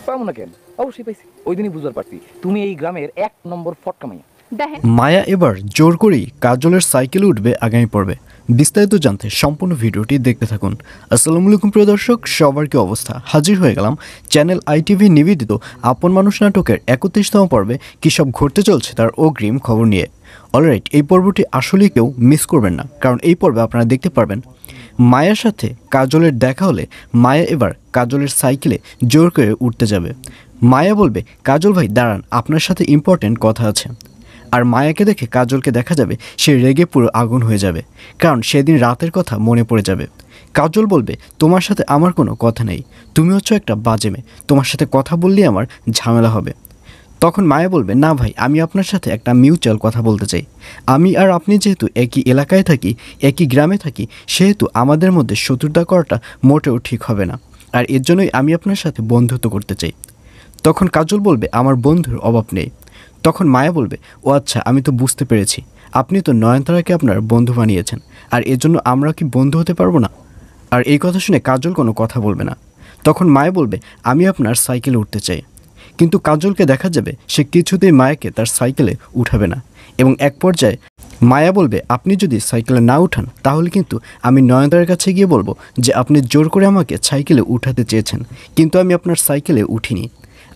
পাবো না কেন? অবশ্যই পাইছি। ওই দিনই বুঝবার পারছি তুমি এই গ্রামের ১ নম্বর ফটকা মাইয়া। দেখেন মায়া এবার জোর করেই কাজলের সাইকেলে উঠবে আগামী পর্বে। বিস্তারিত জানতে সম্পূর্ণ ভিডিওটি দেখতে থাকুন। আসসালামু আলাইকুম প্রিয় দর্শক, সবার কি অবস্থা? হাজির হয়ে গেলাম চ্যানেল আইটিভি নিবেদিত আপন মানুষ নাটকের ৩১তম পর্বে কী সব ঘটতে চলছে তার অগ্রিম খবর নিয়ে। অলরাইট, এই পর্বটি আসলেই কেউ মিস করবেন না, কারণ এই পর্বে আপনারা দেখতে পারবেন মায়ার সাথে কাজলের দেখা হলে মায়া এবার কাজলের সাইকেলে জোর করে উঠতে যাবে। মায়া বলবে, কাজল ভাই দাঁড়ান, আপনার সাথে ইম্পর্ট্যান্ট কথা আছে। আর মায়াকে দেখে কাজলকে দেখা যাবে সে রেগে পুরো আগুন হয়ে যাবে, কারণ সেদিন রাতের কথা মনে পড়ে যাবে। কাজল বলবে, তোমার সাথে আমার কোনো কথা নেই, তুমি হচ্ছ একটা বাজে মেয়ে, তোমার সাথে কথা বললেই আমার ঝামেলা হবে। তখন মায়া বলবে, না ভাই, আমি আপনার সাথে একটা মিউচুয়াল কথা বলতে চাই। আমি আর আপনি যেহেতু একই এলাকায় থাকি, একই গ্রামে থাকি, সেহেতু আমাদের মধ্যে শত্রুতা করাটা মোটেও ঠিক হবে না, আর এর জন্যই আমি আপনার সাথে বন্ধুত্ব করতে চাই। তখন কাজল বলবে, আমার বন্ধুর অভাব নেই। তখন মায়া বলবে, ও আচ্ছা, আমি তো বুঝতে পেরেছি, আপনি তো নয়নতারাকে আপনার বন্ধু বানিয়েছেন, আর এর জন্য আমরা কি বন্ধু হতে পারবো না? আর এই কথা শুনে কাজল কোনো কথা বলবে না। তখন মায়া বলবে, আমি আপনার সাইকেলে উঠতে চাই। কিন্তু কাজলকে দেখা যাবে সে কিছুতেই মায়াকে তার সাইকেলে উঠাবে না, এবং এক পর্যায়ে মায়া বলবে, আপনি যদি সাইকেলে না উঠান তাহলে কিন্তু আমি নয়নতারার কাছে গিয়ে বলবো যে আপনি জোর করে আমাকে সাইকেলে উঠাতে চেয়েছেন, কিন্তু আমি আপনার সাইকেলে উঠিনি।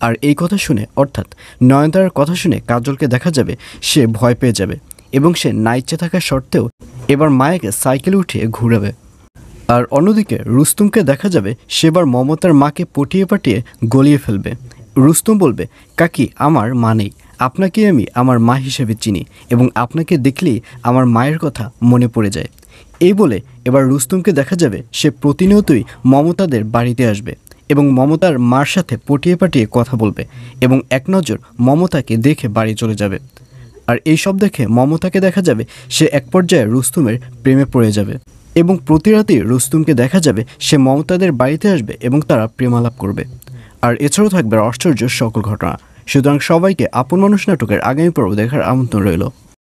আর এই কথা শুনে, অর্থাৎ নয়নতারার কথা শুনে কাজলকে দেখা যাবে সে ভয় পেয়ে যাবে, এবং সে না ইচ্ছে থাকা সত্ত্বেও এবার মায়াকে সাইকেলে উঠিয়ে ঘুরাবে। আর অন্যদিকে রুস্তমকে দেখা যাবে সেবার মমতার মাকে পটিয়ে পাটিয়ে গলিয়ে ফেলবে। রুস্তম বলবে, কাকি, আমার মা নেই, আপনাকে আমি আমার মা হিসেবে চিনি, এবং আপনাকে দেখলেই আমার মায়ের কথা মনে পড়ে যায়। এই বলে এবার রুস্তমকে দেখা যাবে সে প্রতিনিয়তই মমতাদের বাড়িতে আসবে এবং মমতার মার সাথে পটিয়ে পাটিয়ে কথা বলবে, এবং এক নজর মমতাকে দেখে বাড়ি চলে যাবে। আর এই সব দেখে মমতাকে দেখা যাবে সে এক পর্যায়ে রুস্তমের প্রেমে পড়ে যাবে, এবং প্রতি রাতেই রুস্তমকে দেখা যাবে সে মমতাদের বাড়িতে আসবে এবং তারা প্রেমালাপ করবে। আর এছাড়াও থাকবে আশ্চর্য সকল ঘটনা। সুতরাং সবাইকে আপন মানুষ নাটকের আগামী পর্ব দেখার আমন্ত্রণ রইল।